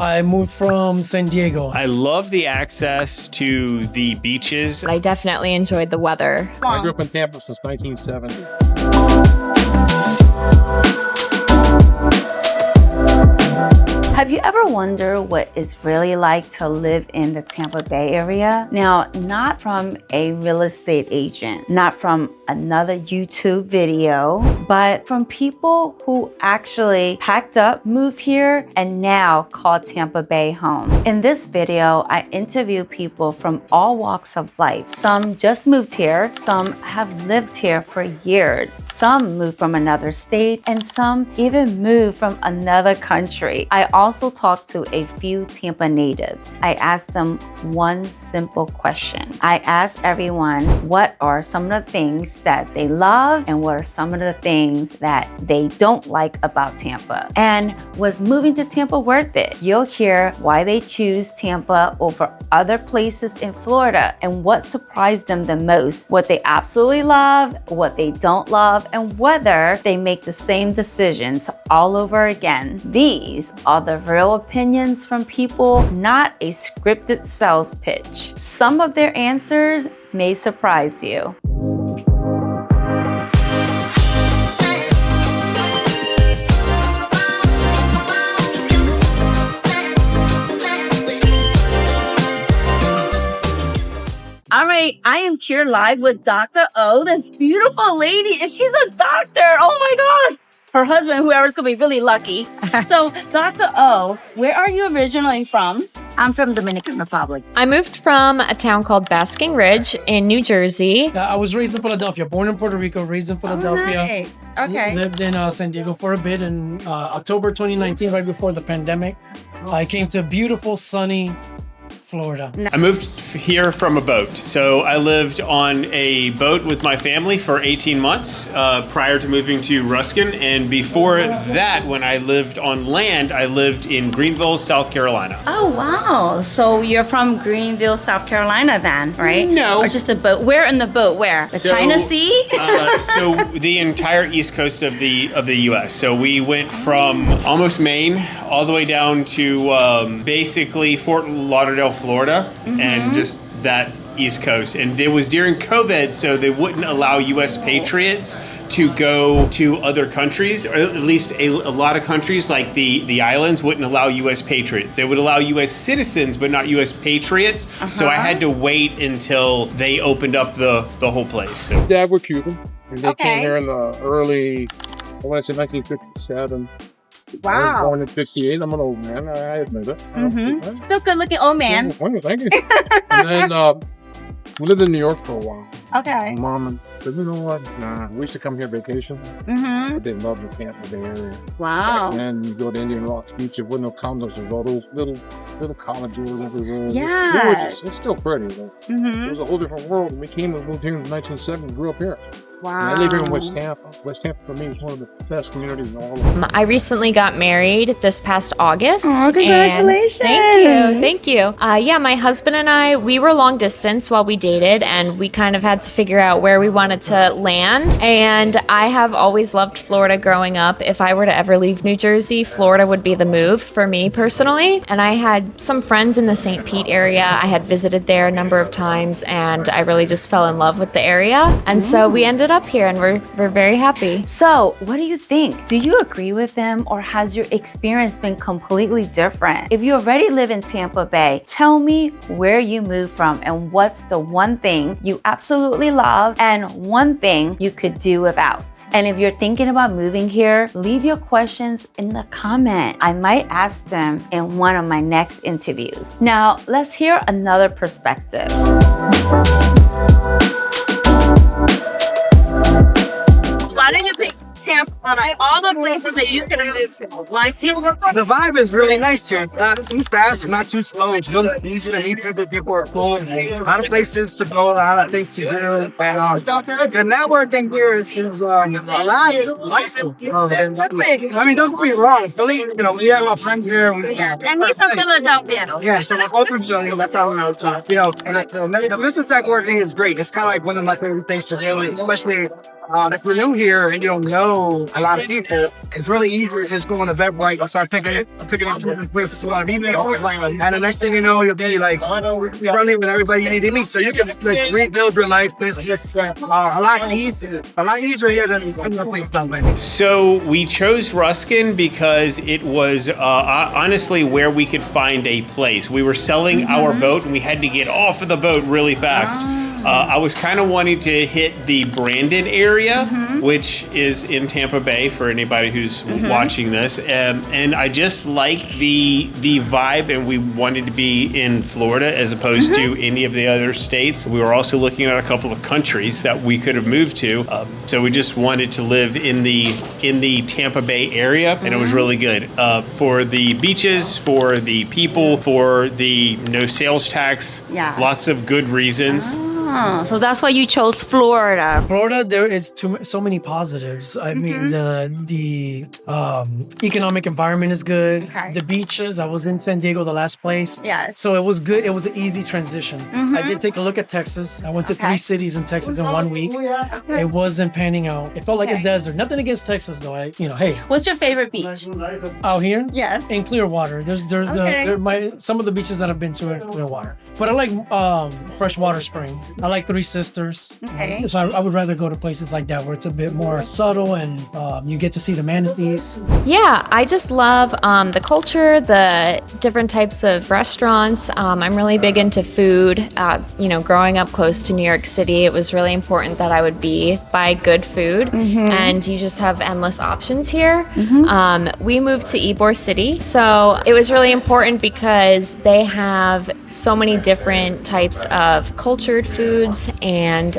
I moved from San Diego. I love the access to the beaches. I definitely enjoyed the weather. I grew up in Tampa since 1970. Have you ever wondered what it's really like to live in the Tampa Bay area? Now, not from a real estate agent, not from another YouTube video, but from people who actually packed up, moved here, and now call Tampa Bay home. In this video, I interview people from all walks of life. Some just moved here, some have lived here for years, some moved from another state, and some even moved from another country. I also talked to a few Tampa natives. I asked them one simple question. I asked everyone, what are some of the things that they love and what are some of the things that they don't like about Tampa? And was moving to Tampa worth it? You'll hear why they choose Tampa over other places in Florida and what surprised them the most, what they absolutely love, what they don't love, and whether they make the same decisions all over again. These are the real opinions from people, not a scripted sales pitch. Some of their answers may surprise you. All right, I am here live with Dr. O, this beautiful lady, and she's a doctor. Oh my God. Her husband, whoever's gonna be really lucky. So, Dr. O, where are you originally from? I'm from Dominican Republic. I moved from a town called Basking Ridge in New Jersey. I was raised in Philadelphia, born in Puerto Rico, raised in Philadelphia. Oh, nice. Okay. Lived in San Diego for a bit. In October 2019, right before the pandemic, I came to beautiful, sunny Florida. I moved here from a boat. So I lived on a boat with my family for 18 months prior to moving to Ruskin. And before that, when I lived on land, I lived in Greenville, South Carolina. Oh, wow. So you're from Greenville, South Carolina then, right? No. Or just the boat? Where in the boat? Where? The China Sea? So the entire east coast of the U.S. So we went from almost Maine all the way down to basically Fort Lauderdale, Florida, and just that East Coast. And it was during COVID, so they wouldn't allow U.S. patriots to go to other countries, or at least a lot of countries like the islands wouldn't allow U.S. patriots. They would allow U.S. citizens, but not U.S. patriots. So I had to wait until they opened up the whole place. So. Dad were Cuban. They came here in the early, I want to say 1957. Wow. I was born in 58. I'm an old man. I admit it. Still good looking old man. Thank you. And then we lived in New York for a while. Okay. Mom said, you know what? Nah, we used to come here vacation. But they loved the Tampa Bay area. Wow. And you go to Indian Rocks Beach, there were no condos, there were all those little cottages everywhere. Yes. It's still pretty. It was a whole different world. We came and moved here in 1970 grew up here. Wow. And I live here in West Tampa. West Tampa for me is one of the best communities in all of it. I recently got married this past August. Oh, congratulations. Thank you. Yeah, my husband and I, we were long distance while we dated, and we kind of had to figure out where we wanted to land. And I have always loved Florida growing up. If I were to ever leave New Jersey, Florida would be the move for me personally. And I had some friends in the St. Pete area. I had visited there a number of times, and I really just fell in love with the area. And so we ended up here, and we're very happy. So, what do you think? Do you agree with them, or has your experience been completely different? If you already live in Tampa Bay, tell me where you moved from and what's the one thing you absolutely love and one thing you could do without. And if you're thinking about moving here, leave your questions in the comment. I might ask them in one of my next interviews. Now, let's hear another perspective. Why don't you pick Tampa on all the places that you can live to? Why Tampa? The vibe is really nice here. It's not too fast, it's not too slow. It's really easy to meet people. People are cool. A lot of places to go, a lot of things to do. And the networking here is a lot nicer. I mean, don't get me wrong. Philly, we have our friends here. And he's from Philadelphia. Yeah, so we're both from Philly. That's how we know. And the business networking is great. It's kind of like one of my favorite things to do, especially if you're new here and you don't know a lot of people, it's really easy to just go on the Eventbrite and start picking up different places a lot of people. And the next thing you know, you'll be like friendly with everybody you need to meet. So you can like rebuild your life business a lot easier here than some other place done maybe. So we chose Ruskin because it was honestly where we could find a place. We were selling our boat and we had to get off of the boat really fast. I was kind of wanting to hit the Brandon area, which is in Tampa Bay for anybody who's watching this. And I just like the vibe, and we wanted to be in Florida as opposed to any of the other states. We were also looking at a couple of countries that we could have moved to. So we just wanted to live in the Tampa Bay area, and it was really good. For the beaches, for the people, for the no sales tax, lots of good reasons. So that's why you chose Florida. Florida, there is so many positives. I mean, the economic environment is good. Okay. The beaches. I was in San Diego, the last place. Yes. So it was good. It was an easy transition. I did take a look at Texas. I went to 3 cities in Texas in 1 week. It wasn't panning out. It felt like a desert. Nothing against Texas though. Hey. What's your favorite beach? Out here? Yes. In Clearwater. Some of the beaches that I've been to are in Clearwater. But I like freshwater springs. I like Three Sisters. Okay. So I would rather go to places like that where it's a bit more subtle and you get to see the manatees. Yeah, I just love the culture, the different types of restaurants. I'm really big into food. Growing up close to New York City, it was really important that I would buy good food, and you just have endless options here. We moved to Ybor City, so it was really important because they have so many different types of cultured foods and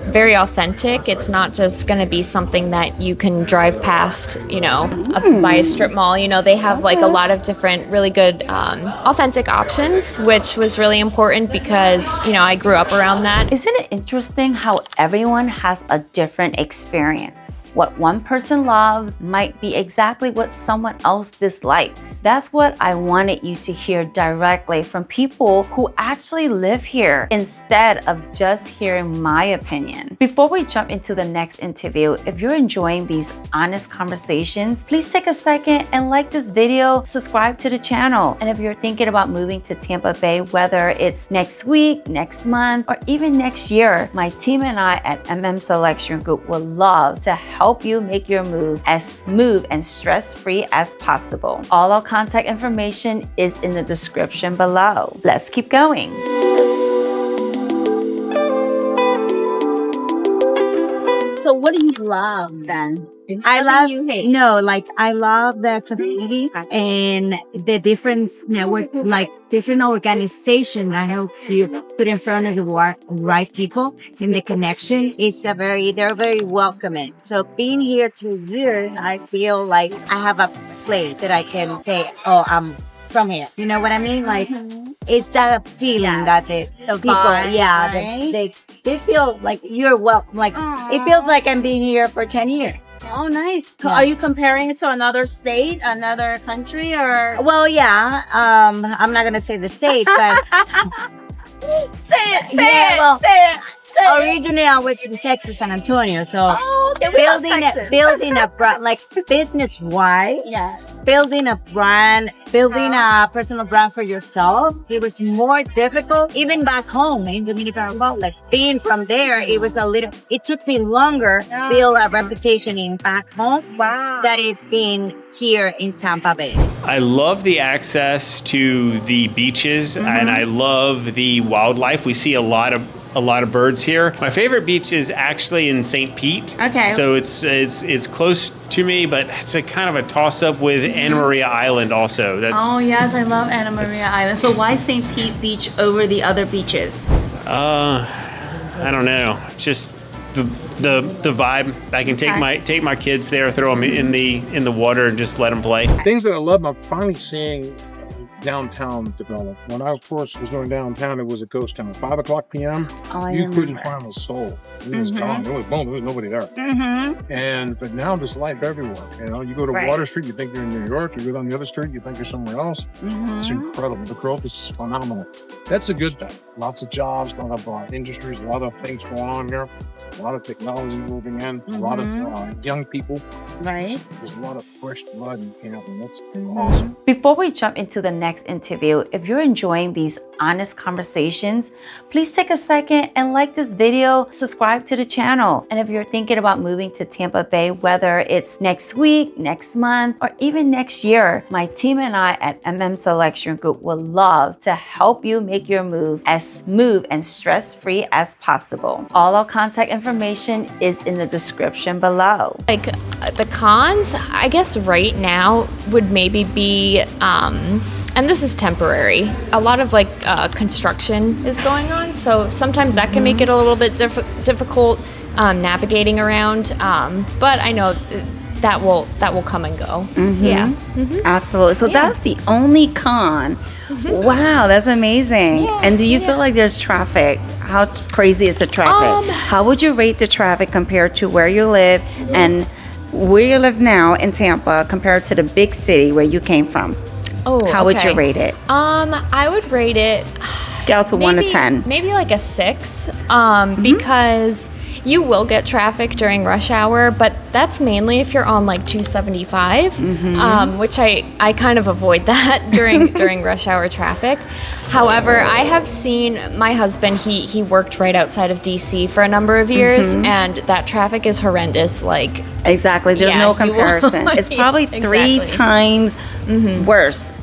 very authentic. It's not just going to be something that you can drive past, up by a strip mall. They have like a lot of different really good authentic options, which was really important because, I grew up around that. Isn't it interesting how everyone has a different experience? What one person loves might be exactly what someone else dislikes. That's what I wanted you to hear directly from people who actually live here instead of just hearing my opinion. Before we jump into the next interview, if you're enjoying these honest conversations, please take a second and like this video, subscribe to the channel. And if you're thinking about moving to Tampa Bay, whether it's next week, next month, or even next year, my team and I at Selection Group would love to help you make your move as smooth and stress-free as possible. All our contact information is in the description below. Let's keep going. So what do you love then? I love I love the community and the different network, like different organization that helps you put in front of the right people, and the connection is they're very welcoming. So being here 2 years, I feel like I have a place that I can say, oh, I'm from here. You know what I mean? Like it's that feeling that the people, vibe, right? they feel like you're welcome. Like it feels like I'm being here for 10 years. Oh, nice. Yeah. Are you comparing it to another state, another country, or? Well, yeah. I'm not gonna say the state, but Say it. originally I was in Texas, San Antonio. So Okay, we love Texas. building a brand, like business wise. Yes. Building a brand, building a personal brand for yourself, it was more difficult. Even back home in Dominican Republic, being from there, it took me longer to build a reputation in back home. Wow. That is being here in Tampa Bay. I love the access to the beaches, and I love the wildlife. We see a lot of birds here. My favorite beach is actually in St. Pete. Okay. So it's close to me, but it's a kind of a toss up with Anna Maria Island also. Oh yes, I love Anna Maria Island. So why St. Pete Beach over the other beaches? I don't know. Just the vibe. I can take my kids there, throw them in the water, and just let them play. Things that I love, I'm finally seeing downtown develop. When I first was going downtown, it was a ghost town. 5 o'clock p.m., you couldn't find a soul. It was gone. It was boom. There was nobody there. But now there's life everywhere. You go to Water Street, you think you're in New York. You go down the other street, you think you're somewhere else. It's incredible. The growth is phenomenal. That's a good thing. Lots of jobs, a lot of industries, a lot of things going on here. A lot of technology moving in, a lot of young people. Right. There's a lot of fresh blood in Tampa, and that's awesome. Before we jump into the next interview, if you're enjoying these honest conversations, please take a second and like this video, subscribe to the channel. And if you're thinking about moving to Tampa Bay, whether it's next week, next month, or even next year, my team and I at Selection Group would love to help you make your move as smooth and stress-free as possible. All our contact information is in the description below. Like the cons, I guess right now would maybe be, and this is temporary, a lot of like construction is going on. So sometimes that can make it a little bit difficult navigating around. But I know that will come and go. Yeah. Absolutely. So that's the only con. Wow, that's amazing. And do you feel like there's traffic? How crazy is the traffic? How would you rate the traffic compared to where you live and where you live now in Tampa compared to the big city where you came from? How would you rate it? I would rate it scale to 1 to 10. Maybe like a 6, because you will get traffic during rush hour, but that's mainly if you're on like 275, which I kind of avoid that during rush hour traffic. However, I have seen my husband, he worked right outside of DC for a number of years, and that traffic is horrendous. Like, exactly, there's no comparison. It's probably 3 times worse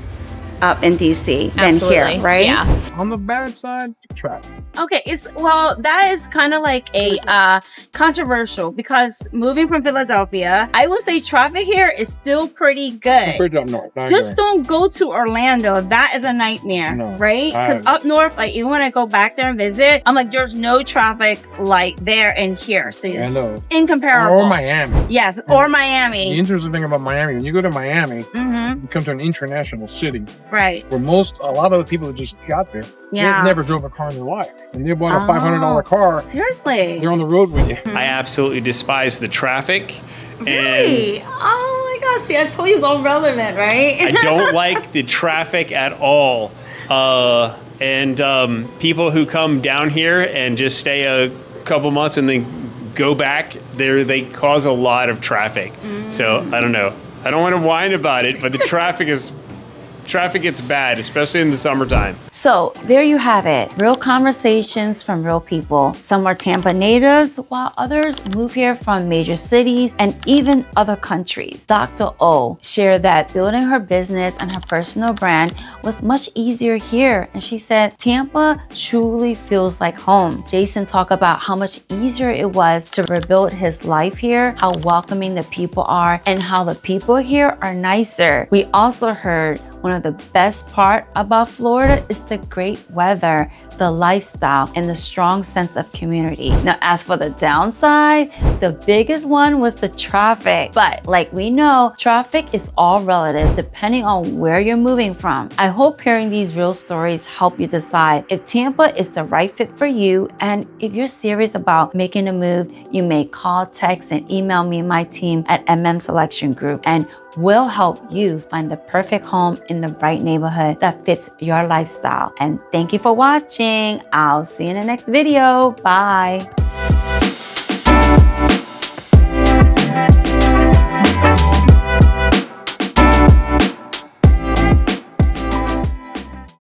up in DC than here, right? Yeah. On the bad side, traffic. Okay, that is kind of like a controversial, because moving from Philadelphia, I would say traffic here is still pretty good. Compared to up north. Just don't go to Orlando. That is a nightmare, right? Because up north, like even when I go back there and visit, I'm like, there's no traffic like there and here. So it's incomparable. Or Miami. Yes, or Miami. The interesting thing about Miami, when you go to Miami, you come to an international city. Right. Where a lot of the people that just got there, they never drove a car in their life. And they bought a $500 car. Seriously? They're on the road with you. I absolutely despise the traphic. Really? Oh my gosh, see, I told you it's all relevant, right? I don't like the traffic at all. And people who come down here and just stay a couple months and then go back, they cause a lot of traffic. So I don't know. I don't want to whine about it, but the traffic gets bad, especially in the summertime. So there you have it. Real conversations from real people. Some are Tampa natives, while others move here from major cities and even other countries. Dr. O shared that building her business and her personal brand was much easier here. And she said, Tampa truly feels like home. Jason talked about how much easier it was to rebuild his life here, how welcoming the people are, and how the people here are nicer. We also heard one of the best part about Florida is the great weather, the lifestyle, and the strong sense of community. Now, as for the downside, the biggest one was the traffic. But like we know, traffic is all relative depending on where you're moving from. I hope hearing these real stories help you decide if Tampa is the right fit for you. And if you're serious about making a move, you may call, text, and email me and my team at Selection Group, and we'll help you find the perfect home in the right neighborhood that fits your lifestyle. And thank you for watching. I'll see you in the next video. Bye.